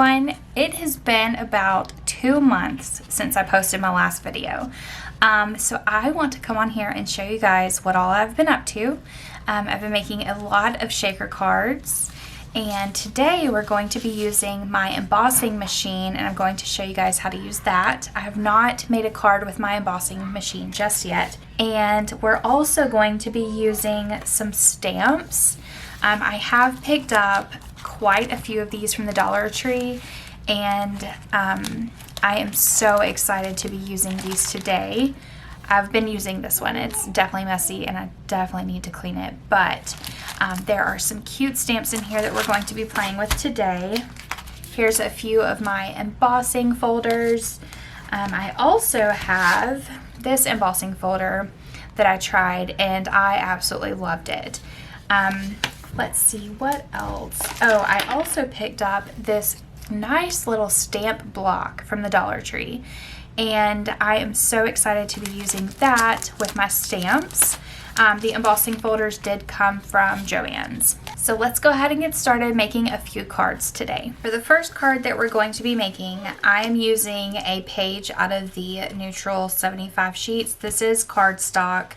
everyone. It has been about 2 months since I posted my last video. So I want to come on here and show you guys what all I've been up to. I've been making a lot of shaker cards, and today we're going to be using my embossing machine, and I'm going to show you guys how to use that. I have not made a card with my embossing machine just yet. And we're also going to be using some stamps. I have picked up quite a few of these from the Dollar Tree, and I am so excited to be using these today. I've been using this one. It's definitely messy and I definitely need to clean it, but there are some cute stamps in here that we're going to be playing with today. Here's a few of my embossing folders. I also have this embossing folder that I tried and I absolutely loved it. Let's see what else. Oh, I also picked up this nice little stamp block from the Dollar Tree, and I am so excited to be using that with my stamps. The embossing folders did come from Joann's. So let's go ahead and get started making a few cards today. For the first card that we're going to be making, I am using a page out of the Neutral 75 sheets. This is cardstock.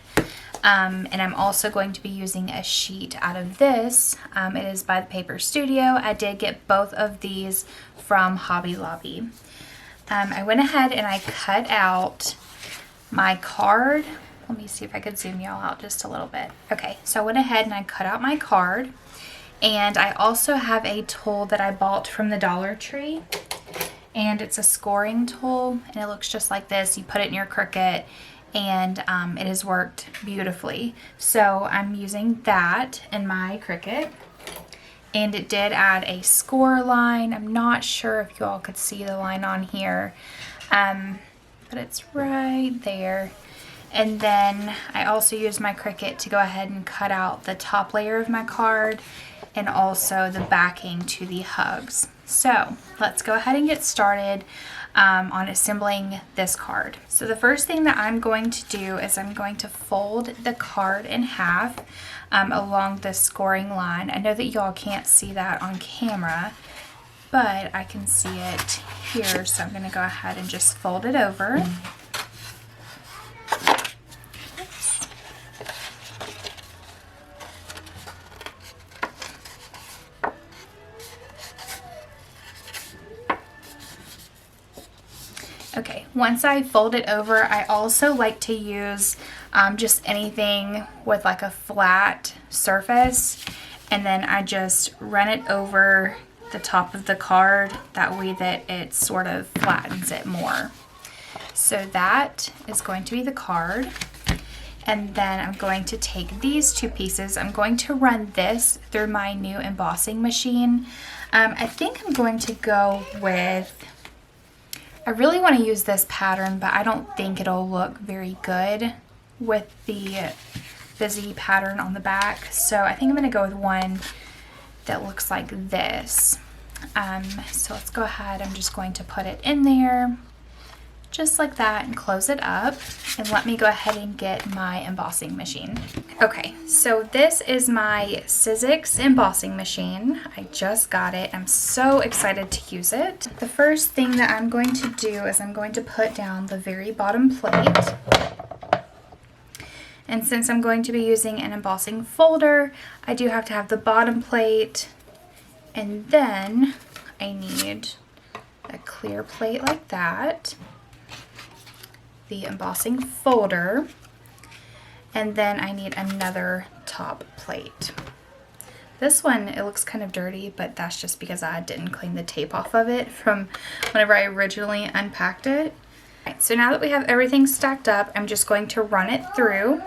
And I'm also going to be using a sheet out of this. It is by the Paper Studio. I did get both of these from Hobby Lobby. I went ahead and I cut out my card. Let me see if I could zoom y'all out just a little bit. Okay, so I went ahead and I cut out my card. And I also have a tool that I bought from the Dollar Tree. And it's a scoring tool, and it looks just like this. You put it in your Cricut, and it has worked beautifully. So I'm using that in my Cricut, and it did add a score line. I'm not sure if you all could see the line on here, but it's right there. And then I also used my Cricut to go ahead and cut out the top layer of my card and also the backing to the hugs. So let's go ahead and get started on assembling this card. So the first thing that I'm going to do is I'm going to fold the card in half along the scoring line. I know that y'all can't see that on camera, but I can see it here. So I'm going to go ahead and just fold it over. Okay, once I fold it over, I also like to use just anything with like a flat surface, and then I just run it over the top of the card. That way that it sort of flattens it more. So that is going to be the card. And then I'm going to take these two pieces. I'm going to run this through my new embossing machine. I think I'm going to go with... I really want to use this pattern, but I don't think it'll look very good with the busy pattern on the back. So I think I'm going to go with one that looks like this. So let's go ahead. I'm just going to put it in there just like that and close it up. And let me go ahead and get my embossing machine. Okay, so this is my Sizzix embossing machine. I just got it. I'm so excited to use it. The first thing that I'm going to do is I'm going to put down the very bottom plate. And since I'm going to be using an embossing folder, I do have to have the bottom plate. And then I need a clear plate like that, the embossing folder, and then I need another top plate. This one, it looks kind of dirty, but that's just because I didn't clean the tape off of it from whenever I originally unpacked it. Right, so now that we have everything stacked up, I'm just going to run it through.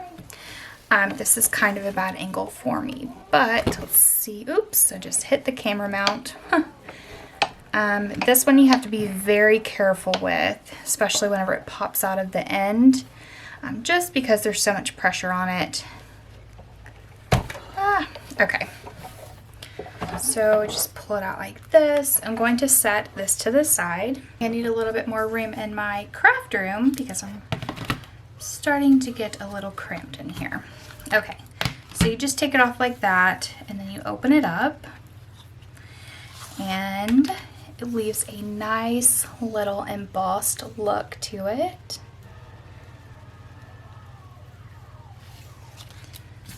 This is kind of a bad angle for me, but let's see. Oops, I just hit the camera mount. This one you have to be very careful with, especially whenever it pops out of the end, just because there's so much pressure on it. Okay. So just pull it out like this. I'm going to set this to the side. I need a little bit more room in my craft room because I'm starting to get a little cramped in here. Okay, so you just take it off like that, and then you open it up, and it leaves a nice little embossed look to it.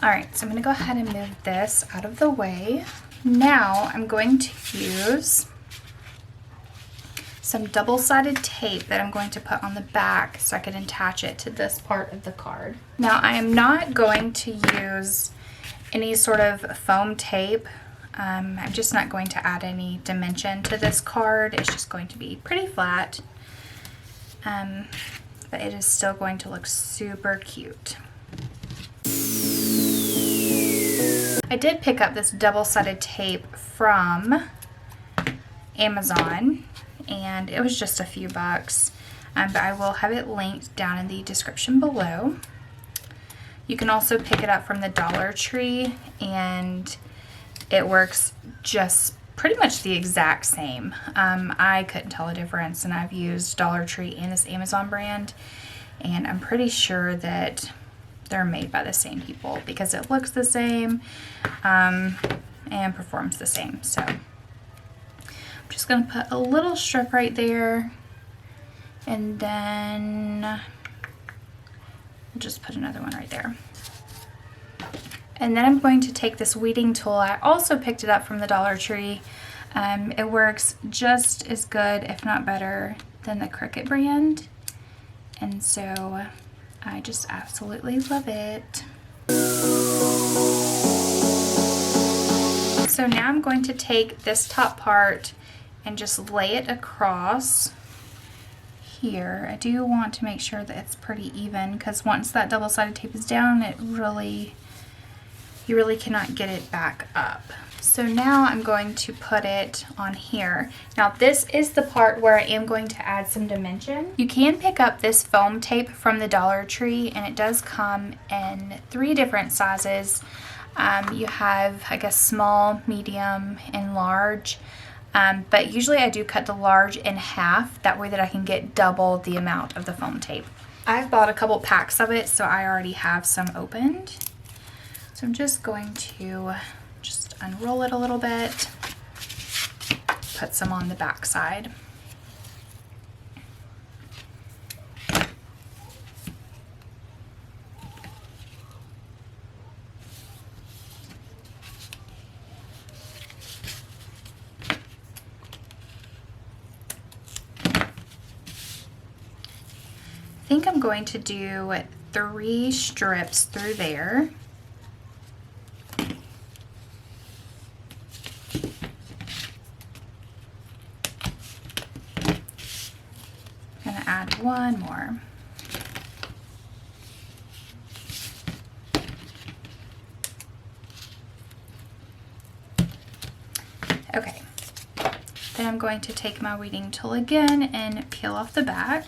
Alright, so I'm going to go ahead and move this out of the way. Now I'm going to use some double-sided tape that I'm going to put on the back so I can attach it to this part of the card. Now I am not going to use any sort of foam tape. I'm just not going to add any dimension to this card. It's just going to be pretty flat, but it is still going to look super cute. I did pick up this double-sided tape from Amazon, and it was just a few bucks, but I will have it linked down in the description below. You can also pick it up from the Dollar Tree, and it works just pretty much the exact same. I couldn't tell a difference, and I've used Dollar Tree and this Amazon brand, and I'm pretty sure that they're made by the same people because it looks the same and performs the same. So I'm just going to put a little strip right there, and then we'll just put another one right there. And then I'm going to take this weeding tool. I also picked it up from the Dollar Tree. It works just as good, if not better, than the Cricut brand. And so I just absolutely love it. So now I'm going to take this top part and just lay it across here. I do want to make sure that it's pretty even, because once that double-sided tape is down, you really cannot get it back up. So now I'm going to put it on here. Now this is the part where I am going to add some dimension. You can pick up this foam tape from the Dollar Tree, and it does come in 3 different sizes. You have, I guess, small, medium, and large. But usually I do cut the large in half, that way that I can get double the amount of the foam tape. I've bought a couple packs of it, so I already have some opened. So I'm just going to just unroll it a little bit, put some on the back side. I think I'm going to do 3 strips through there. Add one more. Okay, then I'm going to take my weeding tool again and peel off the back.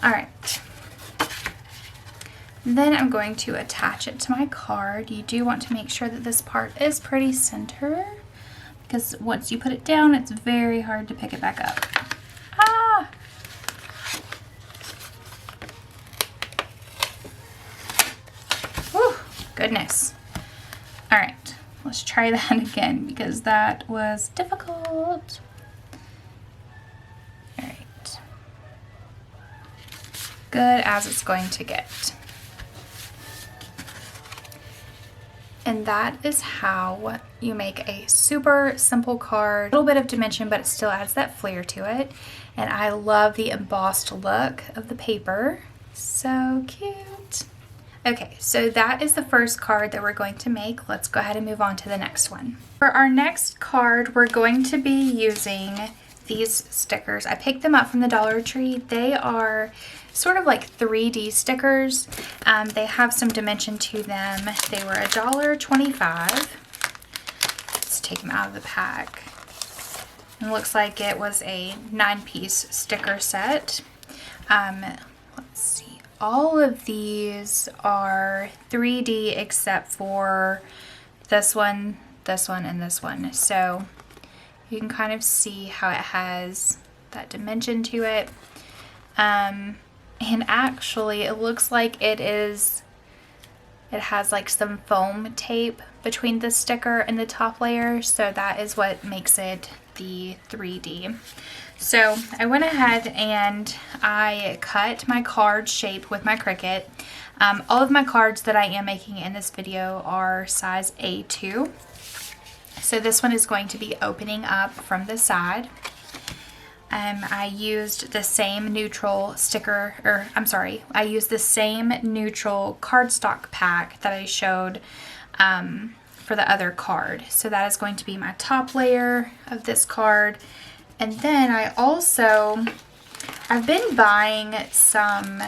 All right. Then I'm going to attach it to my card. You do want to make sure that this part is pretty center, because once you put it down, it's very hard to pick it back up. Ah! Whew, goodness. All right, let's try that again because that was difficult. All right. Good as it's going to get. And that is how you make a super simple card. A little bit of dimension, but it still adds that flair to it. And I love the embossed look of the paper. So cute. Okay, so that is the first card that we're going to make. Let's go ahead and move on to the next one. For our next card, we're going to be using these stickers. I picked them up from the Dollar Tree. They are sort of like 3D stickers. They have some dimension to them. They were $1.25. Let's take them out of the pack. It looks like it was a 9-piece sticker set. Let's see. All of these are 3D except for this one, and this one. So you can kind of see how it has that dimension to it. And actually it looks like it has like some foam tape between the sticker and the top layer, so that is what makes it the 3D. So I went ahead and I cut my card shape with my Cricut. All of my cards that I am making in this video are size A2. So this one is going to be opening up from the side. I used the same neutral sticker, or I'm sorry, I used the same neutral cardstock pack that I showed for the other card. So that is going to be my top layer of this card. And then I've been buying some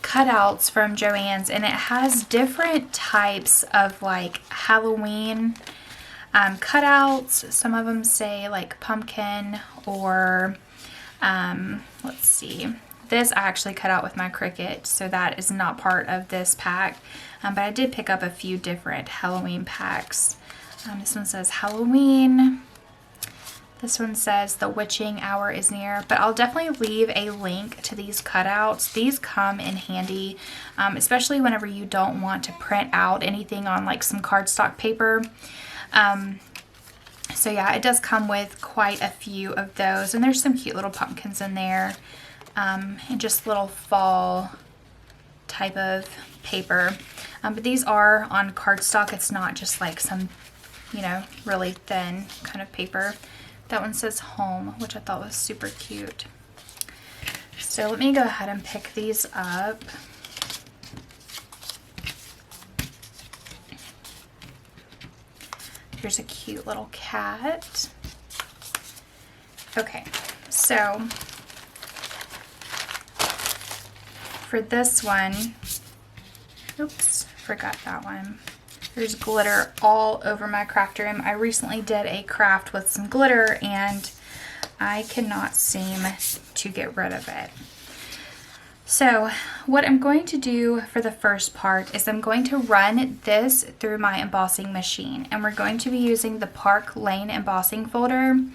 cutouts from Joann's, and it has different types of like Halloween cutouts. Some of them say like pumpkin, or let's see, this I actually cut out with my Cricut, so that is not part of this pack, but I did pick up a few different Halloween packs. This one says Halloween. This one says the witching hour is near, but I'll definitely leave a link to these cutouts. These come in handy, especially whenever you don't want to print out anything on like some cardstock paper. So yeah, it does come with quite a few of those, and there's some cute little pumpkins in there, and just little fall type of paper. But these are on cardstock. It's not just like some, you know, really thin kind of paper. That one says home, which I thought was super cute. So let me go ahead and pick these up. Here's a cute little cat. Okay, so for this one, oops, forgot that one. There's glitter all over my craft room. I recently did a craft with some glitter and I cannot seem to get rid of it. So what I'm going to do for the first part is I'm going to run this through my embossing machine, and we're going to be using the Park Lane embossing folder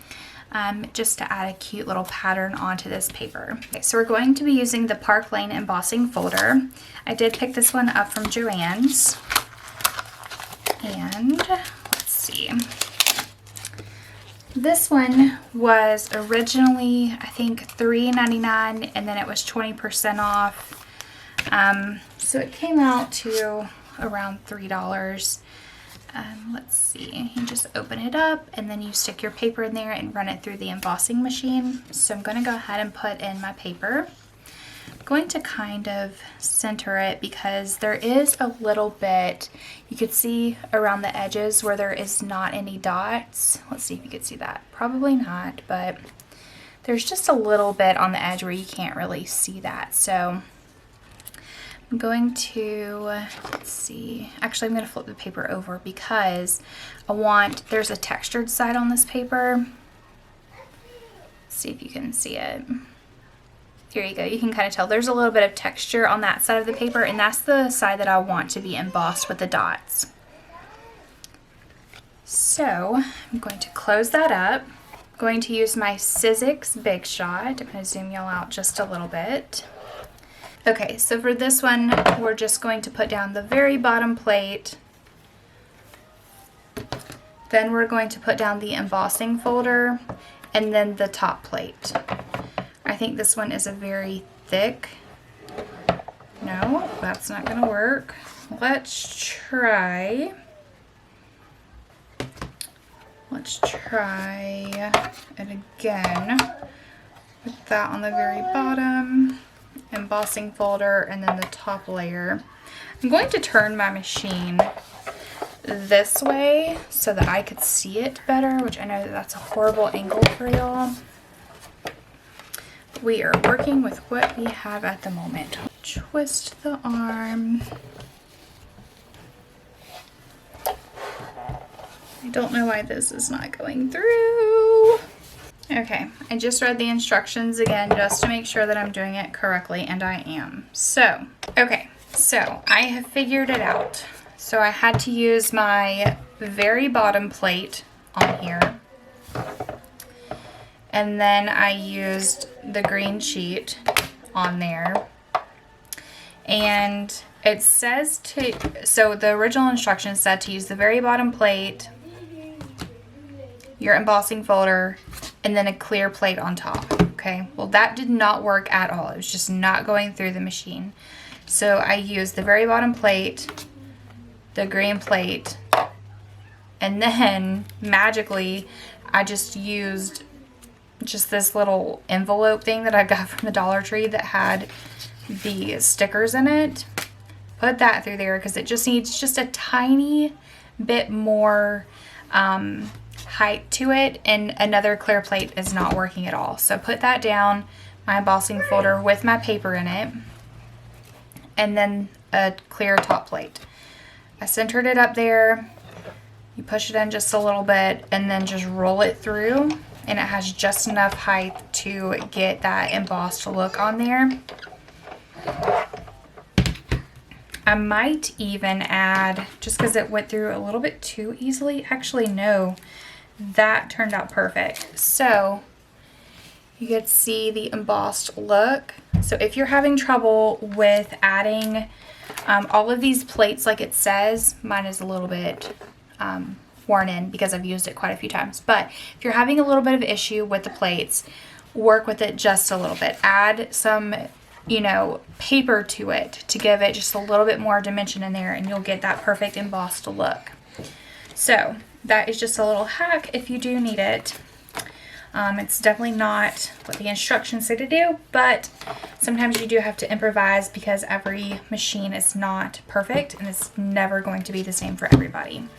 just to add a cute little pattern onto this paper. Okay, so we're going to be using the Park Lane embossing folder. I did pick this one up from Joann's. And let's see, this one was originally I think $3.99, and then it was 20% off, so it came out to around $3. Let's see, you just open it up and then you stick your paper in there and run it through the embossing machine. So I'm going to go ahead and put in my paper. Going to kind of center it because there is a little bit, you could see around the edges where there is not any dots. Let's see if you could see that. Probably not, but there's just a little bit on the edge where you can't really see that. So I'm going to, let's see, actually I'm going to flip the paper over because there's a textured side on this paper. Let's see if you can see it. Here you go. You can kind of tell there's a little bit of texture on that side of the paper, and that's the side that I want to be embossed with the dots. So I'm going to close that up. I'm going to use my Sizzix Big Shot. I'm going to zoom y'all out just a little bit. Okay, so for this one, we're just going to put down the very bottom plate. Then we're going to put down the embossing folder, and then the top plate. I think this one is a very thick. No, that's not going to work. Let's try it again with that on the very bottom, embossing folder, and then the top layer. I'm going to turn my machine this way so that I could see it better, which I know that that's a horrible angle for y'all. We are working with what we have at the moment. Twist the arm. I don't know why this is not going through. Okay, I just read the instructions again just to make sure that I'm doing it correctly, and I am. So, okay, so I have figured it out. So I had to use my very bottom plate on here. And then I used the green sheet on there. And it says so the original instructions said to use the very bottom plate, your embossing folder, and then a clear plate on top. Okay, well that did not work at all. It was just not going through the machine. So I used the very bottom plate, the green plate, and then magically I just used this little envelope thing that I got from the Dollar Tree that had the stickers in it. Put that through there because it just needs just a tiny bit more height to it, and another clear plate is not working at all. So put that down, my embossing folder with my paper in it, and then a clear top plate. I centered it up there. You push it in just a little bit and then just roll it through, and it has just enough height to get that embossed look on there. I might even add, just because it went through a little bit too easily, actually no, that turned out perfect. So you get to see the embossed look. So if you're having trouble with adding all of these plates like it says, mine is a little bit worn in because I've used it quite a few times. But if you're having a little bit of issue with the plates, work with it just a little bit. Add some, you know, paper to it to give it just a little bit more dimension in there, and you'll get that perfect embossed look. So that is just a little hack if you do need it. It's definitely not what the instructions say to do, but sometimes you do have to improvise because every machine is not perfect and it's never going to be the same for everybody.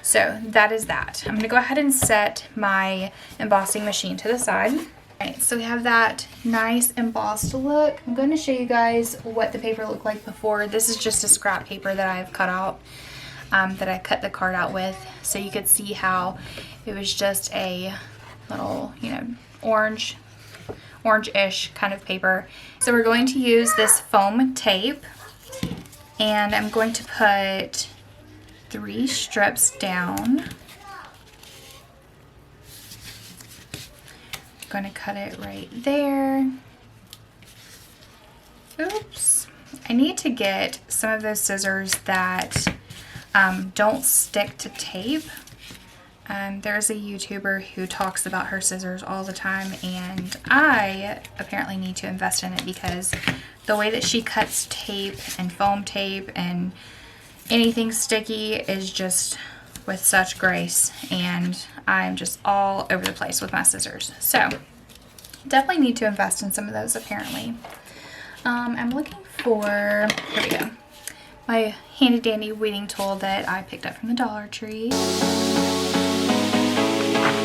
So that is that. I'm going to go ahead and set my embossing machine to the side. Alright, so we have that nice embossed look. I'm going to show you guys what the paper looked like before. This is just a scrap paper that I've cut out, that I cut the card out with, so you could see how it was just a little, you know, orange-ish kind of paper. So we're going to use this foam tape, and I'm going to put 3 strips down. I'm going to cut it right there. Oops. I need to get some of those scissors that don't stick to tape. There's a YouTuber who talks about her scissors all the time, and I apparently need to invest in it because the way that she cuts tape and foam tape and anything sticky is just with such grace, and I'm just all over the place with my scissors. So definitely need to invest in some of those apparently. I'm looking for, here we go, my handy dandy weeding tool that I picked up from the Dollar Tree.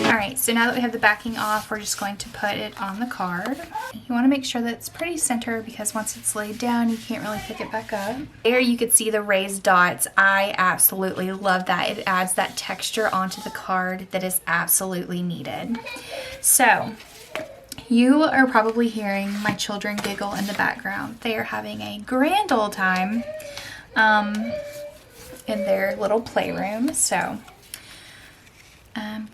Alright, so now that we have the backing off, we're just going to put it on the card. You want to make sure that it's pretty center because once it's laid down, you can't really pick it back up. There you could see the raised dots. I absolutely love that. It adds that texture onto the card that is absolutely needed. So, you are probably hearing my children giggle in the background. They are having a grand old time in their little playroom. So,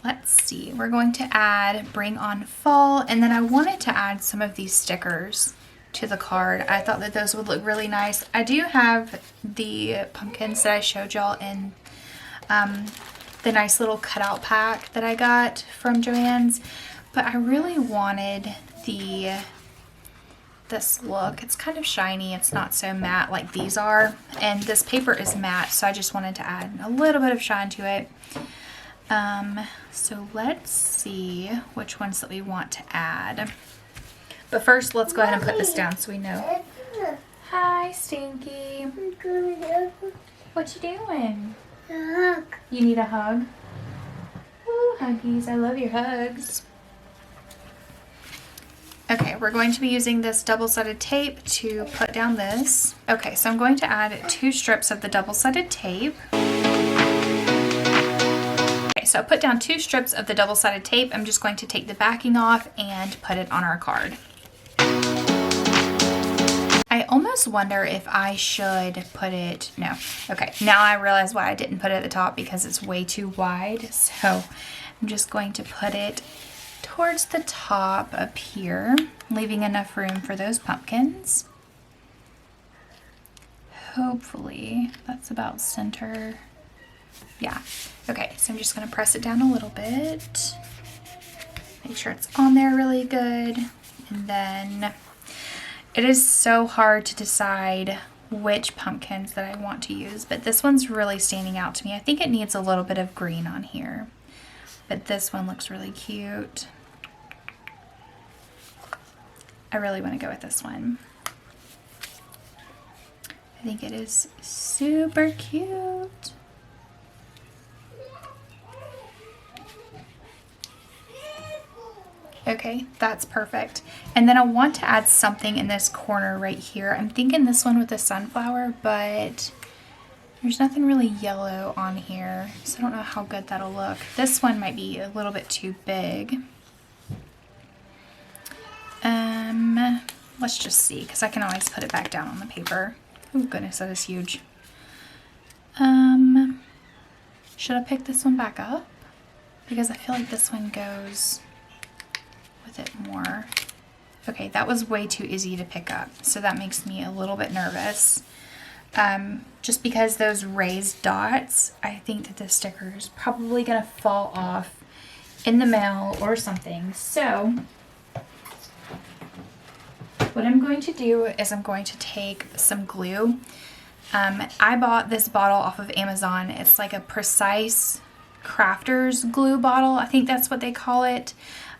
let's see, we're going to add Bring On Fall, and then I wanted to add some of these stickers to the card. I thought that those would look really nice. I do have the pumpkins that I showed y'all in the nice little cutout pack that I got from Joann's, but I really wanted this look. It's kind of shiny, it's not so matte like these are, and this paper is matte, so I just wanted to add a little bit of shine to it. So let's see which ones that we want to add. But first, let's go ahead and put this down so we know. Hi, Stinky. What you doing? You need a hug? Ooh, huggies. I love your hugs. Okay, we're going to be using this double-sided tape to put down this. Okay, so I'm going to add 2 strips of the double-sided tape. So I put down 2 strips of the double-sided tape. I'm just going to take the backing off and put it on our card. I almost wonder if I should put it, no. Okay, now I realize why I didn't put it at the top, because it's way too wide. So I'm just going to put it towards the top up here, leaving enough room for those pumpkins. Hopefully that's about center. Yeah. Okay, so I'm just going to press it down a little bit. Make sure it's on there really good. And then it is so hard to decide which pumpkins that I want to use, but this one's really standing out to me. I think it needs a little bit of green on here, but this one looks really cute. I really want to go with this one. I think it is super cute. Okay, that's perfect. And then I want to add something in this corner right here. I'm thinking this one with the sunflower, but there's nothing really yellow on here, so I don't know how good that'll look. This one might be a little bit too big. Let's just see, because I can always put it back down on the paper. Oh goodness, that is huge. Should I pick this one back up? Because I feel like this one goes with it more. Okay, that was way too easy to pick up, so that makes me a little bit nervous. Just because those raised dots, I think that the sticker is probably gonna fall off in the mail or something. So what I'm going to do is I'm going to take some glue. I bought this bottle off of Amazon. It's like a Precise Crafters glue bottle. I think that's what they call it.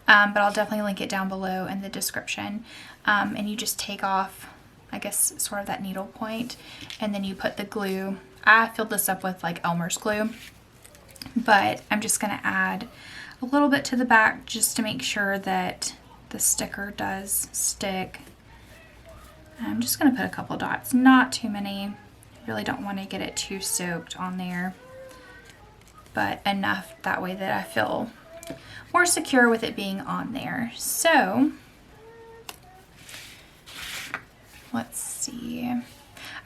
But I'll definitely link it down below in the description. And you just take off, I guess, sort of that needle point, and then you put the glue. I filled this up with like Elmer's glue, but I'm just gonna add a little bit to the back just to make sure that the sticker does stick. I'm just gonna put a couple dots, not too many. Really don't want to get it too soaked on there, but enough that way that I feel more secure with it being on there. So let's see.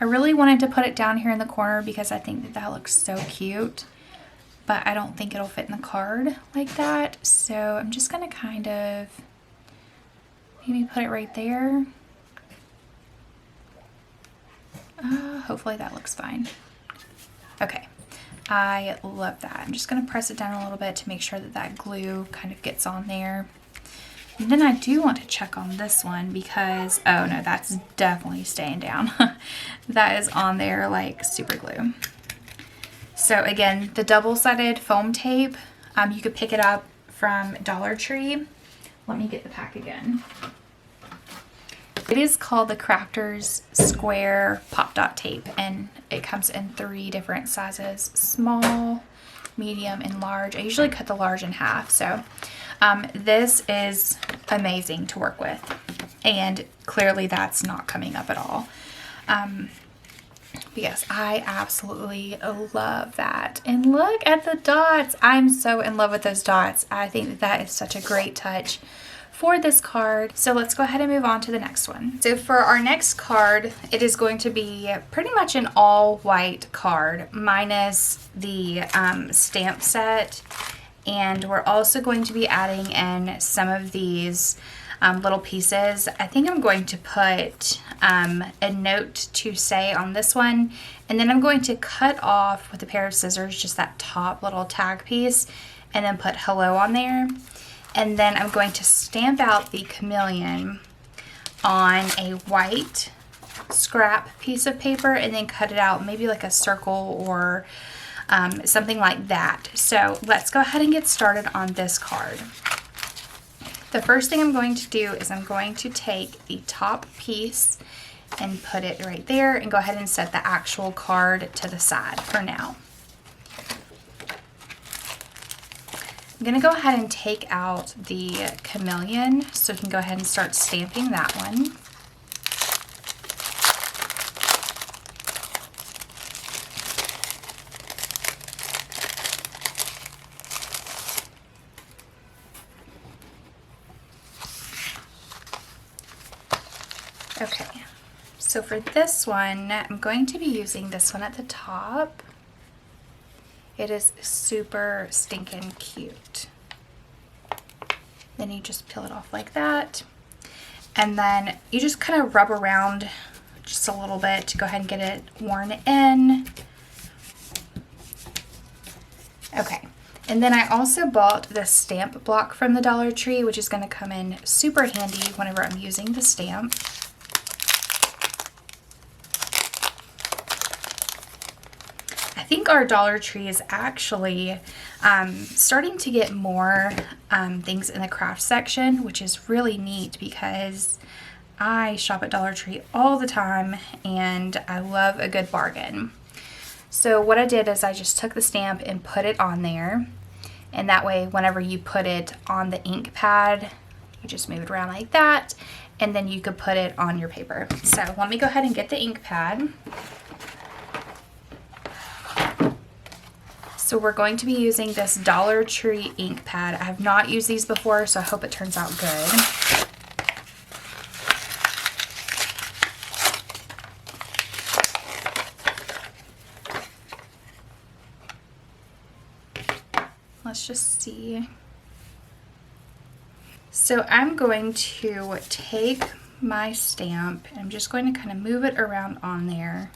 I really wanted to put it down here in the corner because I think that that looks so cute, but I don't think it'll fit in the card like that. So I'm just gonna kind of maybe put it right there. Hopefully that looks fine. Okay. I love that. I'm just going to press it down a little bit to make sure that that glue kind of gets on there. And then I do want to check on this one because, oh no, that's definitely staying down. That is on there like super glue. So again, the double-sided foam tape, you could pick it up from Dollar Tree. Let me get the pack again. It is called the Crafters Square Pop Dot Tape, and it comes in 3 different sizes: small, medium, and large. I usually cut the large in half, so this is amazing to work with, and clearly that's not coming up at all. But yes, I absolutely love that. And look at the dots. I'm so in love with those dots. I think that that is such a great touch for this card. So let's go ahead and move on to the next one. So for our next card, it is going to be pretty much an all white card minus the stamp set. And we're also going to be adding in some of these little pieces. I think I'm going to put a note to say on this one, and then I'm going to cut off with a pair of scissors just that top little tag piece and then put hello on there. And then I'm going to stamp out the chameleon on a white scrap piece of paper and then cut it out maybe like a circle or something like that. So let's go ahead and get started on this card. The first thing I'm going to do is I'm going to take the top piece and put it right there and go ahead and set the actual card to the side for now. I'm going to go ahead and take out the chameleon so we can go ahead and start stamping that one. Okay, so for this one, I'm going to be using this one at the top. It is super stinking cute. Then you just peel it off like that. And then you just kind of rub around just a little bit to go ahead and get it worn in. Okay. And then I also bought this stamp block from the Dollar Tree, which is going to come in super handy whenever I'm using the stamp. I think our Dollar Tree is actually starting to get more things in the craft section, which is really neat because I shop at Dollar Tree all the time and I love a good bargain. So what I did is I just took the stamp and put it on there. And that way, whenever you put it on the ink pad, you just move it around like that, and then you could put it on your paper. So let me go ahead and get the ink pad. So we're going to be using this Dollar Tree ink pad. I have not used these before, so I hope it turns out good. Let's just see. So I'm going to take my stamp and I'm just going to kind of move it around on there.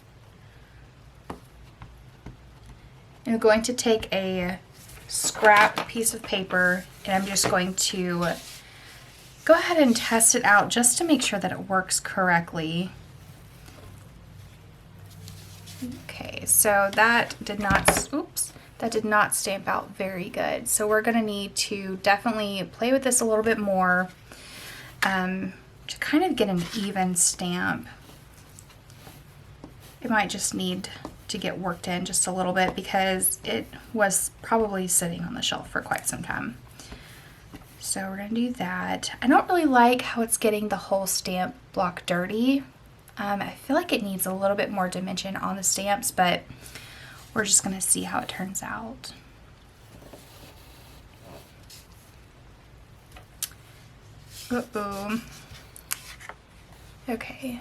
I'm going to take a scrap piece of paper and I'm just going to go ahead and test it out just to make sure that it works correctly. Okay, so that did not stamp out very good. So we're going to need to definitely play with this a little bit more to kind of get an even stamp. It might just need to get worked in just a little bit because it was probably sitting on the shelf for quite some time. So we're going to do that. I don't really like how it's getting the whole stamp block dirty. I feel like it needs a little bit more dimension on the stamps, but we're just going to see how it turns out. Uh-oh. Okay.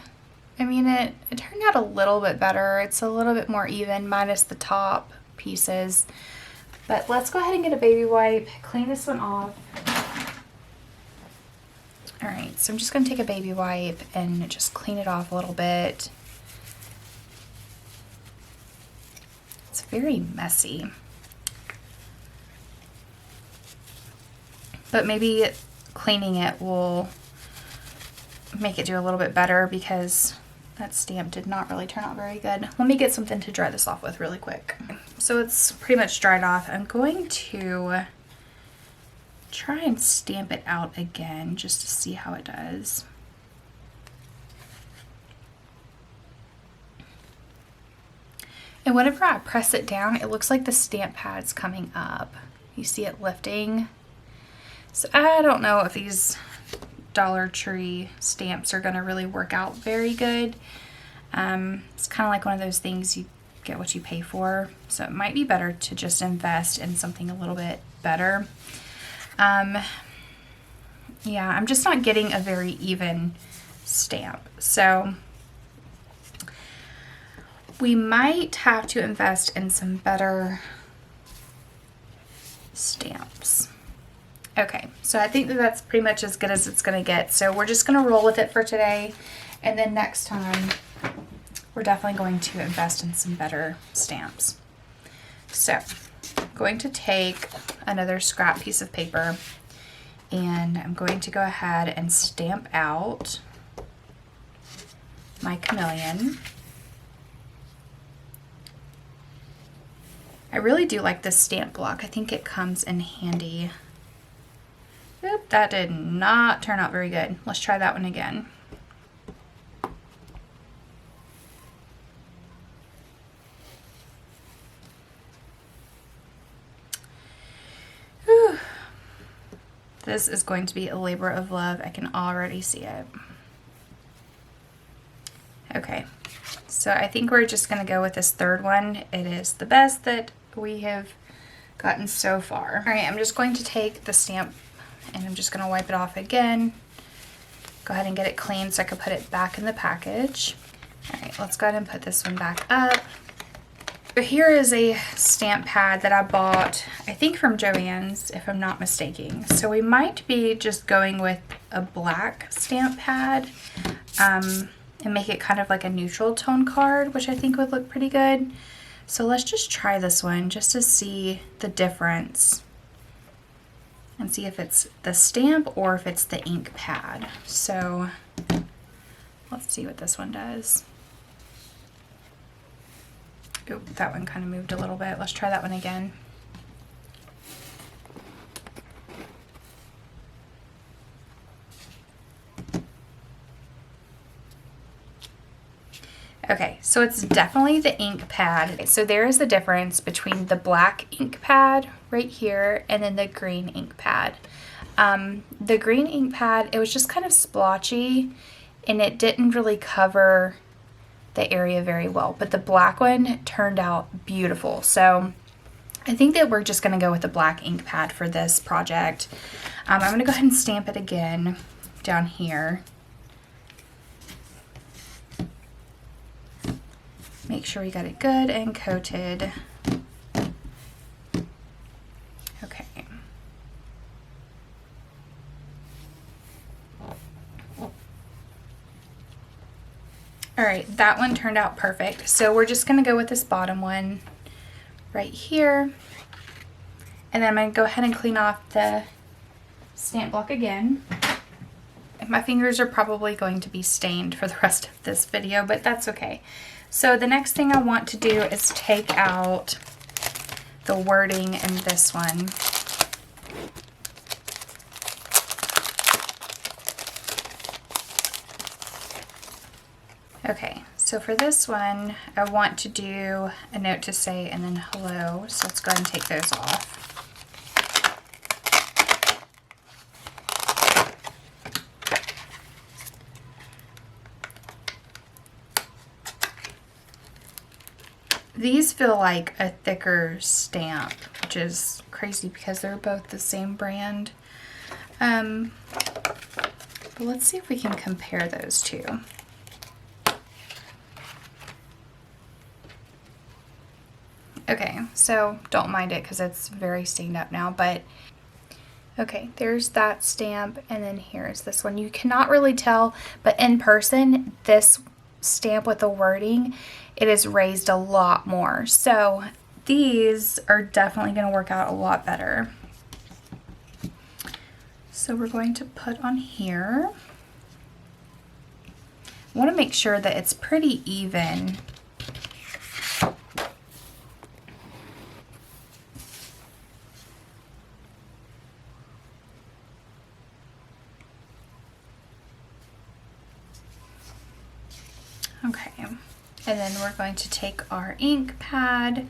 I mean, it turned out a little bit better. It's a little bit more even, minus the top pieces. But let's go ahead and get a baby wipe, clean this one off. Alright, so I'm just going to take a baby wipe and just clean it off a little bit. It's very messy. But maybe cleaning it will make it do a little bit better because that stamp did not really turn out very good. Let me get something to dry this off with really quick. So it's pretty much dried off. I'm going to try and stamp it out again just to see how it does. And whenever I press it down, it looks like the stamp pad's coming up. You see it lifting. So I don't know if these Dollar Tree stamps are going to really work out very good. It's kind of like one of those things, you get what you pay for. So it might be better to just invest in something a little bit better. Yeah, I'm just not getting a very even stamp. So we might have to invest in some better stamps. Okay, so I think that that's pretty much as good as it's going to get. So we're just going to roll with it for today. And then next time, we're definitely going to invest in some better stamps. So I'm going to take another scrap piece of paper and I'm going to go ahead and stamp out my chameleon. I really do like this stamp block. I think it comes in handy. Oop, that did not turn out very good. Let's try that one again. Whew. This is going to be a labor of love. I can already see it. Okay, so I think we're just going to go with this third one. It is the best that we have gotten so far. All right, I'm just going to take the stamp and I'm just going to wipe it off again. Go ahead and get it clean so I can put it back in the package. All right, let's go ahead and put this one back up. Here is a stamp pad that I bought, I think from Joann's, if I'm not mistaken. So we might be just going with a black stamp pad and make it kind of like a neutral tone card, which I think would look pretty good. So let's just try this one just to see the difference and see if it's the stamp or if it's the ink pad. So let's see what this one does. Oh, that one kind of moved a little bit. Let's try that one again. Okay, so it's definitely the ink pad. So there is the difference between the black ink pad right here and then the green ink pad. The green ink pad, it was just kind of splotchy and it didn't really cover the area very well, but the black one turned out beautiful. So I think that we're just going to go with the black ink pad for this project. I'm going to go ahead and stamp it again down here. Make sure we got it good and coated. Okay. All right, that one turned out perfect. So we're just gonna go with this bottom one right here. And then I'm gonna go ahead and clean off the stamp block again. My fingers are probably going to be stained for the rest of this video, but that's okay. So the next thing I want to do is take out the wording in this one. Okay, so for this one, I want to do a note to say and then hello. So let's go ahead and take those off. These feel like a thicker stamp, which is crazy because they're both the same brand. But let's see if we can compare those two. Okay, so don't mind it because it's very stained up now, but okay, there's that stamp, and then here's this one. You cannot really tell, but in person, this stamp with the wording, it is raised a lot more. So these are definitely going to work out a lot better. So we're going to put on here. I want to make sure that it's pretty even. Okay, and then we're going to take our ink pad,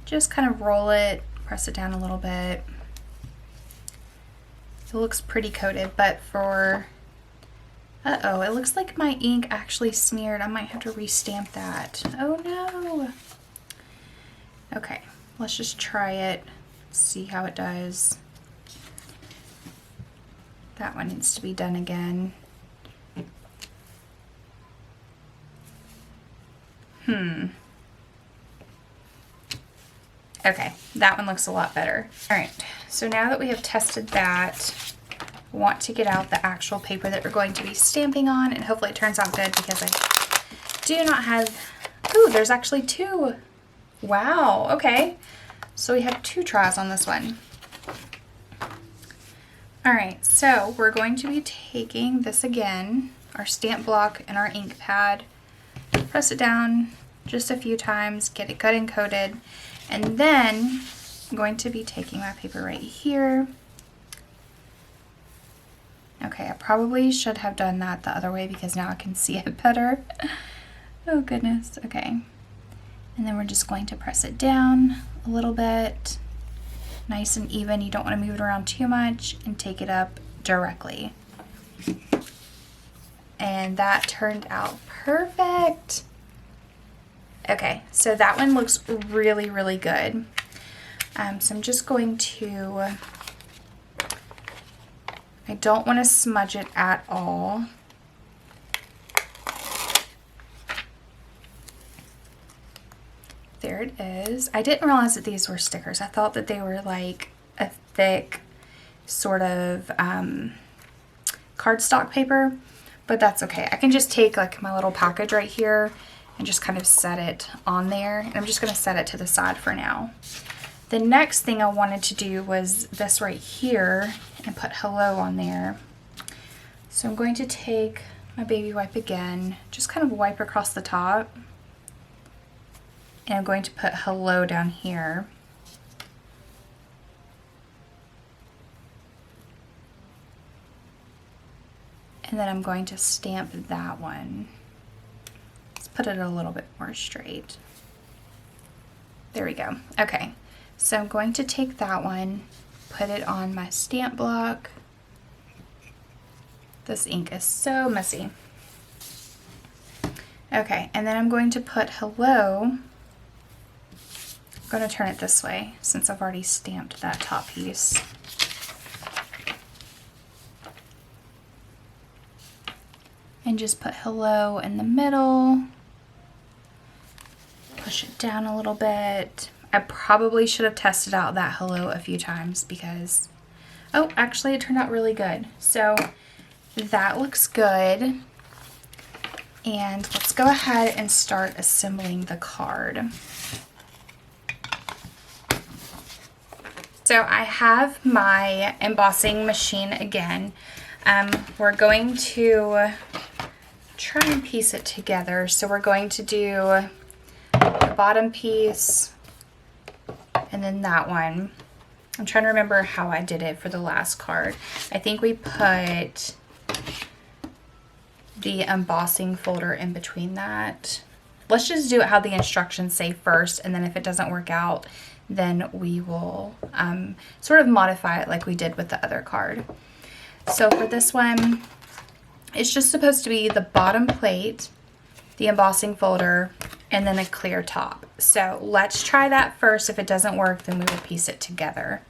just kind of roll it, press it down a little bit. It looks pretty coated, but for, uh-oh, it looks like my ink actually smeared. I might have to restamp that. Oh no. Okay, let's just try it, see how it does. That one needs to be done again. Okay, that one looks a lot better. All right, so now that we have tested that, I want to get out the actual paper that we're going to be stamping on, and hopefully it turns out good because I do not have, ooh, there's actually two. Wow, okay. So we have two tries on this one. All right, so we're going to be taking this again, our stamp block and our ink pad, press it down just a few times, get it good and coated, and then I'm going to be taking my paper right here. Okay, I probably should have done that the other way because now I can see it better. Oh goodness, okay. And then we're just going to press it down a little bit, nice and even. You don't want to move it around too much, and take it up directly. And that turned out perfect. Okay, so that one looks really, really good. So I'm just going to, I don't want to smudge it at all. There it is. I didn't realize that these were stickers. I thought that they were like a thick sort of cardstock paper, but that's okay. I can just take like my little package right here and just kind of set it on there. And I'm just going to set it to the side for now. The next thing I wanted to do was this right here and put hello on there. So I'm going to take my baby wipe again, just kind of wipe across the top. And I'm going to put hello down here. And then I'm going to stamp that one. Let's put it a little bit more straight. There we go. Okay, so I'm going to take that one, put it on my stamp block. This ink is so messy. Okay, and then I'm going to put hello. I'm going to turn it this way since I've already stamped that top piece. And just put hello in the middle. Push it down a little bit. I probably should have tested out that hello a few times because, oh, actually it turned out really good. So that looks good. And let's go ahead and start assembling the card. So I have my embossing machine again. We're going to try and piece it together. So we're going to do the bottom piece and then that one. I'm trying to remember how I did it for the last card. I think we put the embossing folder in between that. Let's just do it how the instructions say first, and then if it doesn't work out, then we will sort of modify it like we did with the other card. So for this one, it's just supposed to be the bottom plate, the embossing folder, and then a clear top. So let's try that first. If it doesn't work, then we will piece it together.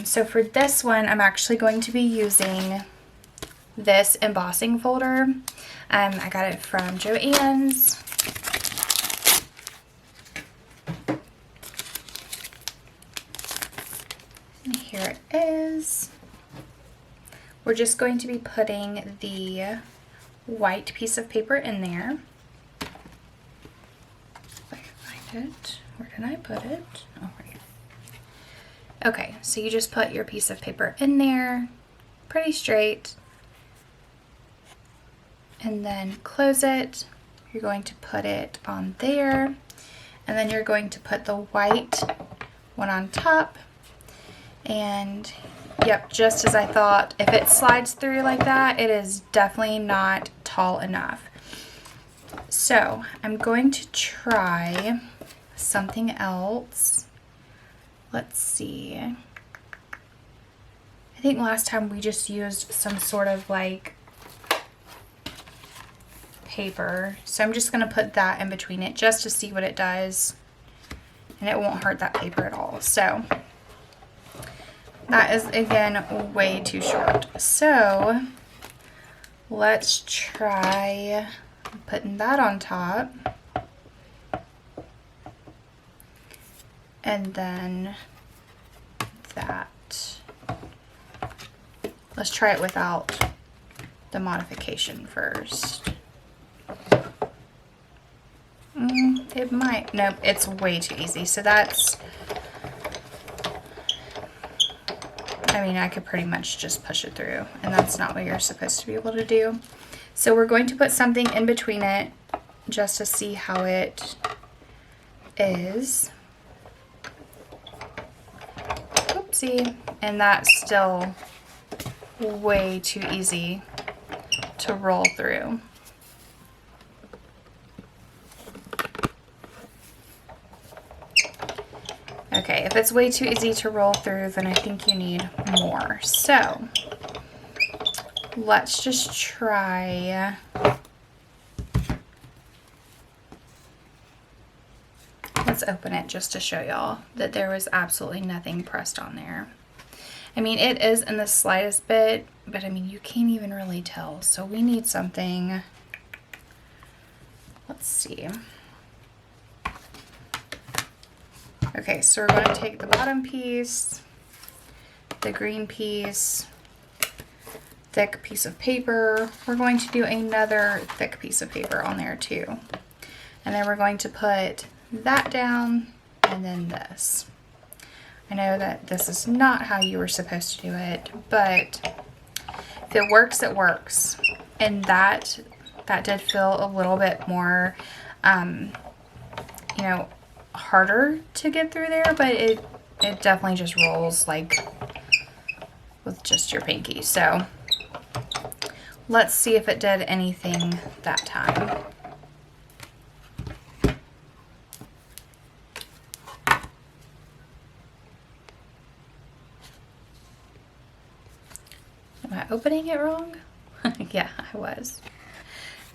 So for this one, I'm actually going to be using this embossing folder. I got it from Joann's. And here it is. We're just going to be putting the white piece of paper in there. If I can find it. Where did I put it? Oh, right here. Okay, so you just put your piece of paper in there, pretty straight, and then close it. You're going to put it on there, and then you're going to put the white one on top. And yep, just as I thought, if it slides through like that, it is definitely not tall enough. So I'm going to try something else. Let's see. I think last time we just used some sort of like paper. So I'm just going to put that in between it just to see what it does. And it won't hurt that paper at all. So that is, again, way too short. So let's try putting that on top. And then that. Let's try it without the modification first. It might. Nope, it's way too easy. So that's, I mean, I could pretty much just push it through, and that's not what you're supposed to be able to do. So we're going to put something in between it just to see how it is. Oopsie. And that's still way too easy to roll through. Okay, if it's way too easy to roll through, then I think you need more. So let's just try. Let's open it just to show y'all that there was absolutely nothing pressed on there. I mean, it is in the slightest bit, but I mean, you can't even really tell. So we need something. Let's see. Okay, so we're going to take the bottom piece, the green piece, thick piece of paper. We're going to do another thick piece of paper on there too. And then we're going to put that down and then this. I know that this is not how you were supposed to do it, but if it works, it works. And that did feel a little bit more, you know, harder to get through there, but it definitely just rolls like with just your pinky. So let's see if it did anything that time. Am I opening it wrong? Yeah, I was.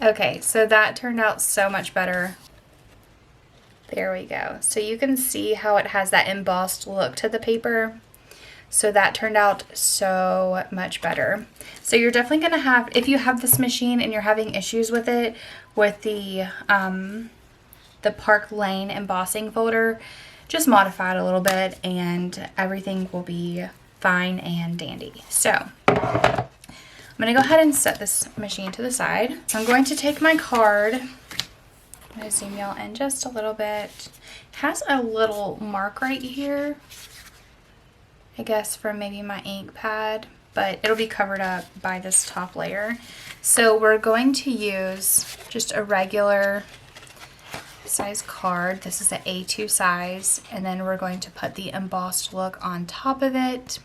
Okay, so that turned out so much better. There we go. So you can see how it has that embossed look to the paper. So that turned out so much better. So you're definitely going to have, if you have this machine and you're having issues with it, with the Park Lane embossing folder, just modify it a little bit and everything will be fine and dandy. So I'm going to go ahead and set this machine to the side. So I'm going to take my card. I'm going to zoom y'all in just a little bit. It has a little mark right here, I guess from maybe my ink pad, but it'll be covered up by this top layer. So we're going to use just a regular size card. This is an A2 size, and then we're going to put the embossed look on top of it.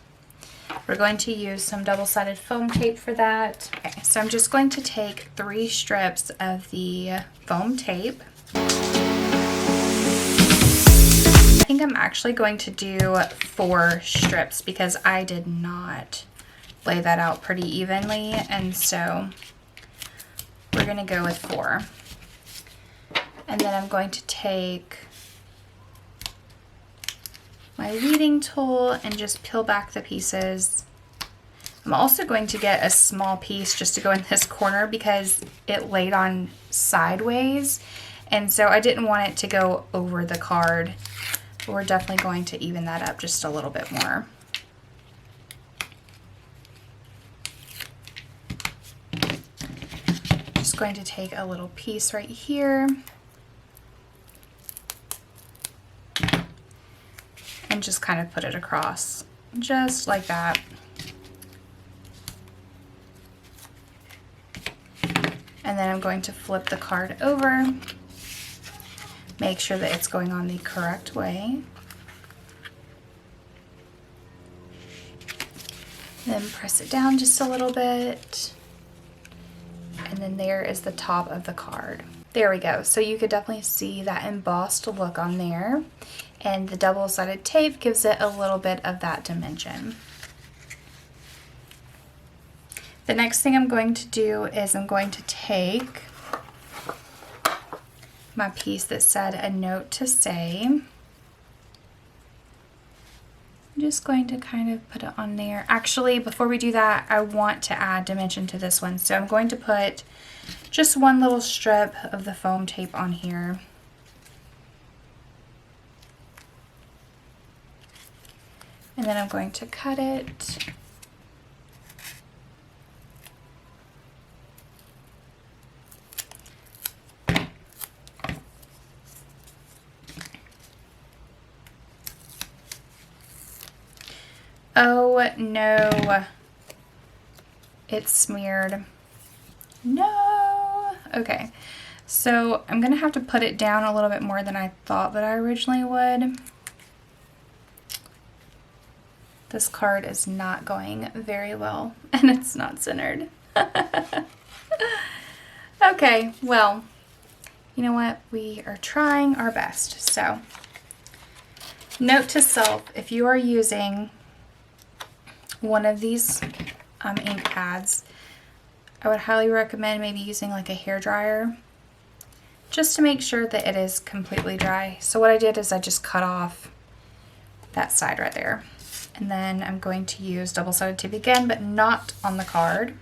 We're going to use some double-sided foam tape for that. Okay, so I'm just going to take 3 strips of the foam tape. I think I'm actually going to do 4 strips because I did not lay that out pretty evenly, and so we're going to go with 4. And then I'm going to take my weeding tool and just peel back the pieces. I'm also going to get a small piece just to go in this corner because it laid on sideways, and so I didn't want it to go over the card. But we're definitely going to even that up just a little bit more. Just going to take a little piece right here and just kind of put it across, just like that. And then I'm going to flip the card over, make sure that it's going on the correct way. Then press it down just a little bit. And then there is the top of the card. There we go. So you could definitely see that embossed look on there. And the double-sided tape gives it a little bit of that dimension. The next thing I'm going to do is I'm going to take my piece that said a note to say. I'm just going to kind of put it on there. Actually, before we do that, I want to add dimension to this one. So I'm going to put just one little strip of the foam tape on here. And then I'm going to cut it. Oh no, it's smeared. No. Okay, so I'm gonna have to put it down a little bit more than I thought that I originally would. This card is not going very well and it's not centered. Okay, well, you know what? We are trying our best. So, note to self, if you are using one of these ink pads, I would highly recommend maybe using like a hair dryer just to make sure that it is completely dry. So what I did is I just cut off that side right there. And then I'm going to use double-sided tape again, but not on the card.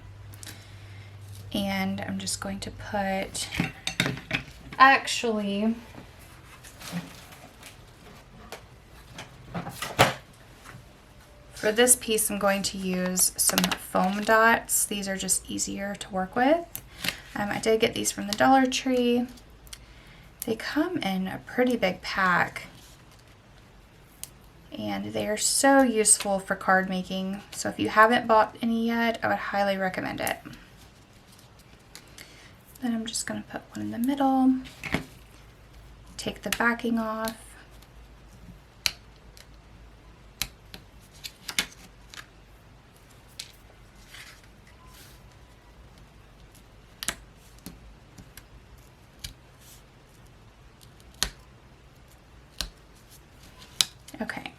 And I'm just going to put, actually, For this piece, I'm going to use some foam dots. These are just easier to work with. I did get these from the Dollar Tree. They come in a pretty big pack, and they are so useful for card making. So if you haven't bought any yet, I would highly recommend it. Then I'm just going to put one in the middle, take the backing off. Okay.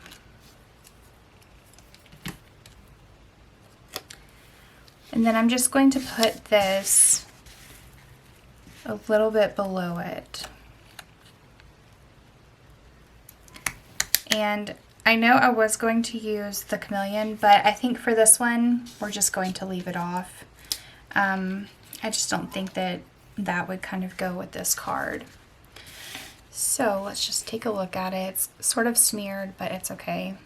And then I'm just going to put this a little bit below it. And I know I was going to use the chameleon, but I think for this one, we're just going to leave it off. I just don't think that that would kind of go with this card. So let's just take a look at it. It's sort of smeared, but it's okay.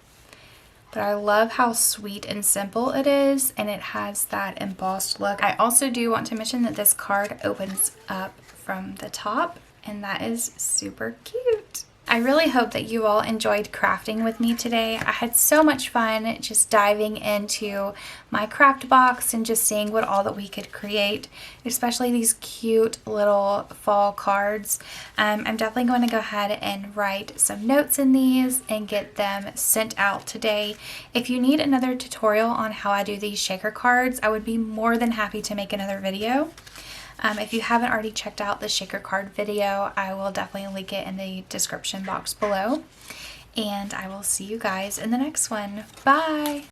But I love how sweet and simple it is, and it has that embossed look. I also do want to mention that this card opens up from the top, and that is super cute. I really hope that you all enjoyed crafting with me today. I had so much fun just diving into my craft box and just seeing what all that we could create, especially these cute little fall cards. I'm definitely going to go ahead and write some notes in these and get them sent out today. If you need another tutorial on how I do these shaker cards, I would be more than happy to make another video. If you haven't already checked out the shaker card video, I will definitely link it in the description box below. And I will see you guys in the next one. Bye!